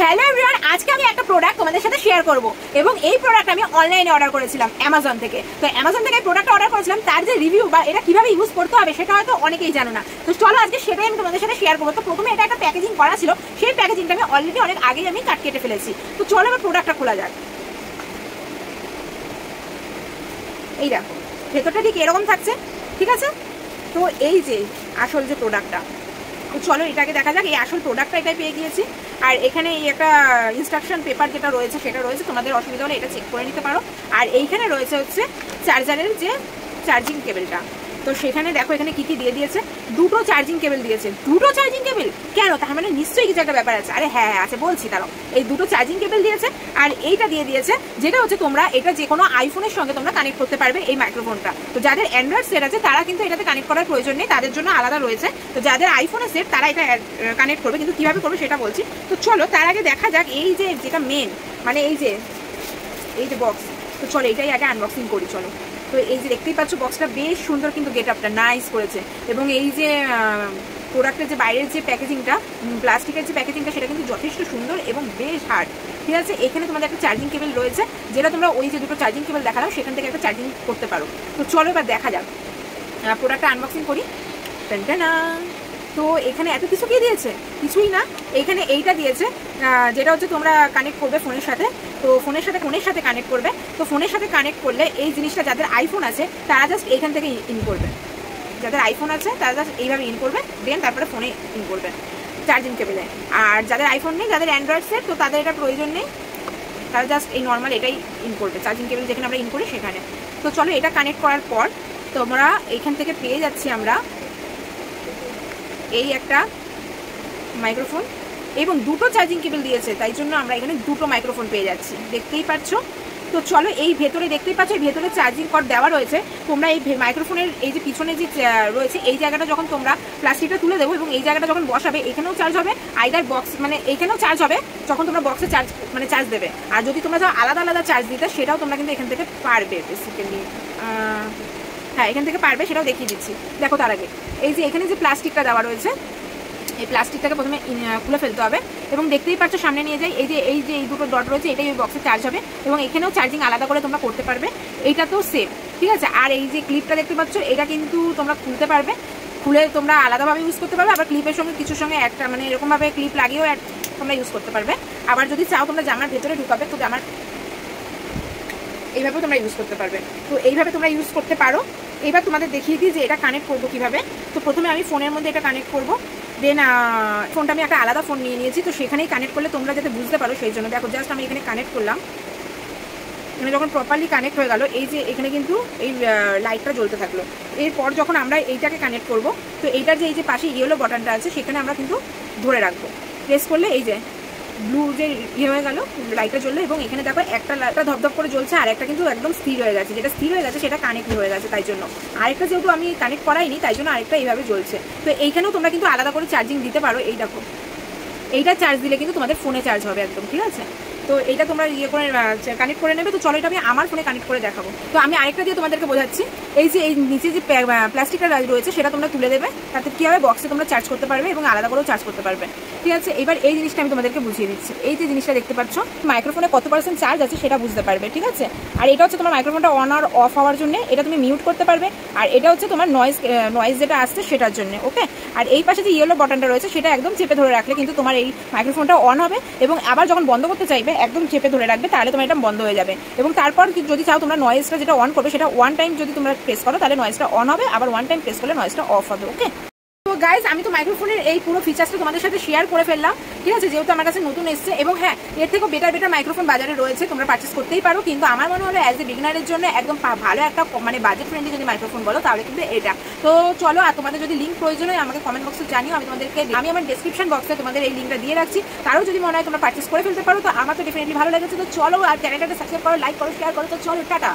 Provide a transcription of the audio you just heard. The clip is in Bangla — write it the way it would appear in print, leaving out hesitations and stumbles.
হ্যালো এভরিওয়ান, আজকে আমি একটা প্রোডাক্ট তোমাদের সাথে শেয়ার করব এবং এই প্রোডাক্ট আমি অনলাইনে অর্ডার করেছিলাম অ্যামাজন থেকে। তো অ্যামাজন থেকে প্রোডাক্ট অর্ডার করেছিলাম, তার যে রিভিউ বা এটা কিভাবে ইউজ করতে হবে সেটা হয়তো অনেকেই জানো না। তো চলো আজকে সেটাই আমি তোমাদের সাথে শেয়ার করবো। তো প্রথমে এটা একটা প্যাকেজিং করা ছিল, সেই প্যাকেজিংটা আমি অলরেডি অনেক আগেই আমি কাট কেটে ফেলেছি। তো চলো এবার প্রোডাক্টটা খোলা যাক। এই দেখো ভেতরটা ঠিক এরকম থাকছে, ঠিক আছে। তো এই যে আসল যে প্রোডাক্টটা, তো চলো এটাকে দেখা যাক। এই আসল প্রোডাক্টটা এটাই পেয়ে গিয়েছি। আর এখানে এই একটা ইনস্ট্রাকশন পেপার যেটা রয়েছে সেটা রয়েছে, তোমাদের অসুবিধা হলে এটা চেক করে নিতে পারো। আর এইখানে রয়েছে হচ্ছে চার্জারের যে চার্জিং কেবলটা। তো সেখানে দেখো এখানে কি কি দিয়ে দিয়েছে, দুটো চার্জিং কেবল দিয়েছে। দুটো চার্জিং কেবল কেন? তার মানে নিশ্চয়ই কিছু একটা ব্যাপার আছে। আরে হ্যাঁ আছে, বলছি তারও। এই দুটো চার্জিং কেবল দিয়েছে আর এইটা দিয়ে দিয়েছে যেটা হচ্ছে তোমরা এটা যে কোনো আইফোনের সঙ্গে তোমরা কানেক্ট করতে পারবে এই মাইক্রোফোনটা। তো যাদের অ্যান্ড্রয়েড সেট আছে তারা কিন্তু এটাতে কানেক্ট করার প্রয়োজন নেই, তাদের জন্য আলাদা রয়েছে। তো যাদের আইফোনের সেট তারা এটা কানেক্ট করবে, কিন্তু কিভাবে করবে সেটা বলছি। তো চলো তার আগে দেখা যাক এই যে যেটা মেন, মানে এই যে বক্স। তো চলো এটাই আগে আনবক্সিং করি, চলো। তো এই যে দেখতেই পাচ্ছ বক্সটা বেশ সুন্দর, কিন্তু গেট আপটা নাইস করেছে। এবং এই যে প্রোডাক্টের যে বাইরের যে প্যাকেজিংটা, প্লাস্টিকের যে প্যাকেজিংটা, সেটা কিন্তু যথেষ্ট সুন্দর এবং বেশ হার্ড, ঠিক আছে। এখানে তোমাদের একটা চার্জিং কেবল রয়েছে, যেটা তোমরা ওই যে দুটো চার্জিং কেবল দেখালাম সেখান থেকে একটা চার্জিং করতে পারো। তো চলো এবার দেখা যাক, প্রোডাক্টটা আনবক্সিং করি। না, তো এখানে এত কিছু কি দিয়েছে, কিছুই না। এখানে এইটা দিয়েছে যেটা হচ্ছে তোমরা কানেক্ট করবে ফোনের সাথে। তো ফোনের সাথে কানেক্ট করবে। তো ফোনের সাথে কানেক্ট করলে এই জিনিসটা যাদের আইফোন আছে তারা জাস্ট এইখান থেকে ইন করবে। যাদের আইফোন আছে তারা জাস্ট এইভাবে ইন করবে, দেন তারপরে ফোনে ইন করবে চার্জিং কেবলে। আর যাদের আইফোন নেই, যাদের অ্যান্ড্রয়েড সেট, তো তাদের এটা প্রয়োজন নেই, তারা জাস্ট এই নর্মাল এটাই ইন করবে, চার্জিং কেবল যেখানে আমরা ইন করি সেখানে। তো চলো এটা কানেক্ট করার পর তোমরা এইখান থেকে পেয়ে যাচ্ছি আমরা এই একটা মাইক্রোফোন এবং দুটো চার্জিং কেবল দিয়েছে, তাই জন্য আমরা এখানে দুটো মাইক্রোফোন পেয়ে যাচ্ছি, দেখতেই পাচ্ছ। তো চলো এই ভেতরে দেখতেই পাচ্ছ, এই ভেতরে চার্জিং কর্ড দেওয়া রয়েছে। তোমরা এই মাইক্রোফোনের এই যে পিছনে যে রয়েছে এই জায়গাটা যখন তোমরা প্লাস্টিকটা তুলে দেবো এবং এই জায়গাটা যখন বসাবে এখানেও চার্জ হবে, আইদার বক্স মানে এইখানেও চার্জ হবে যখন তোমরা বক্সে চার্জ দেবে। আর যদি তোমরা যাও আলাদা আলাদা চার্জ দিতে, সেটাও তোমরা কিন্তু এখান থেকে পারবে বেসিক্যালি। হ্যাঁ এখান থেকে পারবে, সেটাও দেখিয়ে দিচ্ছি। দেখো তার আগে এই যে এখানে যে প্লাস্টিকটা দেওয়া রয়েছে, এই প্লাস্টিকটাকে প্রথমে খুলে ফেলতে হবে এবং দেখতেই পাচ্ছ সামনে নিয়ে যাই, এই যে দুটো ডট রয়েছে এটাই ওই বক্সে চার্জ হবে এবং এখানেও চার্জিং আলাদা করে তোমরা করতে পারবে। এইটা তো সেম, ঠিক আছে। আর এই যে ক্লিপটা দেখতে পাচ্ছ এটা কিন্তু তোমরা খুলতে পারবে, খুলে তোমরা আলাদাভাবে ইউজ করতে পারবে। আবার ক্লিপের সঙ্গে কিছুর সঙ্গে একটা মানে এরকমভাবে ক্লিপ লাগিয়েও তোমরা ইউজ করতে পারবে। আবার যদি চাও তোমরা জামার ভেতরে ঢুকাবে, তো জামার এইভাবেও তোমরা ইউজ করতে পারবে। তো এইভাবে তোমরা ইউজ করতে পারো। এবার তোমাদের দেখিয়ে দিই যে এটা কানেক্ট করবো কীভাবে। তো প্রথমে আমি ফোনের মধ্যে এটা কানেক্ট করবো, দেন ফোনটা আমি একটা আলাদা ফোন নিয়ে নিয়েছি। তো সেখানেই কানেক্ট করলে তোমরা যাতে বুঝতে পারো সেই জন্য দেখো জাস্ট আমি এখানে কানেক্ট করলাম। এখানে যখন প্রপারলি কানেক্ট হয়ে গেল, এই যে এখানে কিন্তু এই লাইটটা জ্বলতে থাকলো। এরপর যখন আমরা এইটাকে কানেক্ট করব, তো এইটার যে এই যে পাশে ইয়েলো বাটনটা আছে সেখানে আমরা কিন্তু ধরে রাখবো। প্রেস করলে এই যে ব্লু যে ইয়ে হয়ে গেল, লাইটটা জ্বললো এবং এখানে দেখো একটা ধপধপ করে জ্বলছে আর একটা কিন্তু একদম স্থির হয়ে গেছে। যেটা স্থির হয়ে গেছে সেটা কানেক্ট হয়ে গেছে, তাই জন্য। আরেকটা যেহেতু আমি কানেক্ট করাইনি তাই জন্য আরেকটা এইভাবে জ্বলছে। তো এইখানেও তোমরা কিন্তু আলাদা করে চার্জিং দিতে পারো। এই দেখো এইটা চার্জ দিলে কিন্তু তোমাদের ফোনে চার্জ হবে একদম, ঠিক আছে। তো এইটা তোমরা ইয়ে করে কানেক্ট করে নেবে। তো চলো এটা আমি আমার ফোনে কানেক্ট করে দেখাবো। তো আমি আরেকটা দিয়ে তোমাদেরকে বোঝাচ্ছি। এই যে এই নিচে যে প্লাস্টিকটা রয়েছে সেটা তোমরা তুলে দেবে, তাতে কী হবে বক্সে তোমরা চার্জ করতে পারবে এবং আলাদা করেও চার্জ করতে পারবে, ঠিক আছে। এবার এই জিনিসটা আমি তোমাদেরকে বুঝিয়ে দিচ্ছি। এই যে জিনিসটা দেখতে পাচ্ছ, মাইক্রোফোনে কত % চার্জ আছে সেটা বুঝতে পারবে, ঠিক আছে। আর এটা হচ্ছে তোমার মাইক্রোফোনটা অন আর অফ হওয়ার জন্য, এটা তুমি মিউট করতে পারবে। আর এটা হচ্ছে তোমার নয়েজ যেটা আসছে সেটার জন্য, ওকে। আর এই পাশে যে ইয়েলো বাটনটা রয়েছে সেটা একদম চেপে ধরে রাখলে কিন্তু তোমার এই মাইক্রোফোনটা অন হবে এবং আবার যখন বন্ধ করতে চাইবে একদম চেপে ধরে রাখবে, তাহলে তোমার এটা বন্ধ হয়ে যাবে। এবং তারপর যদি চাও তোমরা নয়েজটা যেটা অন করবে সেটা ওয়ান টাইম যদি তোমরা প্রেস করো তাহলে নয়েজটা অন হবে, আবার ওয়ান টাইম প্রেস করলে নয়েজটা অফ হবে, ওকে। তো গাইজ আমি তো মাইক্রোফোনের এই পুরো ফিচার্সটা তোমাদের সাথে শেয়ার করে ফেললাম, ঠিক আছে, যেহেতু আমার কাছে নতুন এসছে। এবং হ্যাঁ এর থেকেও বেটার মাইক্রোফোন বাজারে রয়েছে, তোমরা পারচেস করতেই পারো। কিন্তু আমার মনে হলো অ্যাজ এ বিগিনারের জন্য একদম ভালো একটা মানে বাজেট ফ্রেন্ডলি যদি মাইক্রোফোন বলো তাহলে কিন্তু এটা। তো চলো, আর তোমাদের যদি লিঙ্ক প্রয়োজন হয় আমাকে কমেন্ট বক্সে জানিও, আমি আমার ডেসক্রিপশন বক্সে তোমাদের এই লিঙ্কটা দিয়ে রাখছি। তারও যদি মনে হয় তোমরা পারচেস করে ফেলতে পারো। তো আমার তো ডেফিনেটলি ভালো লেগেছে। তো চলো, আর চ্যানেলটাকে সাবস্ক্রাইব করো, লাইক করো, শেয়ার করো। তো চলো, টাটা।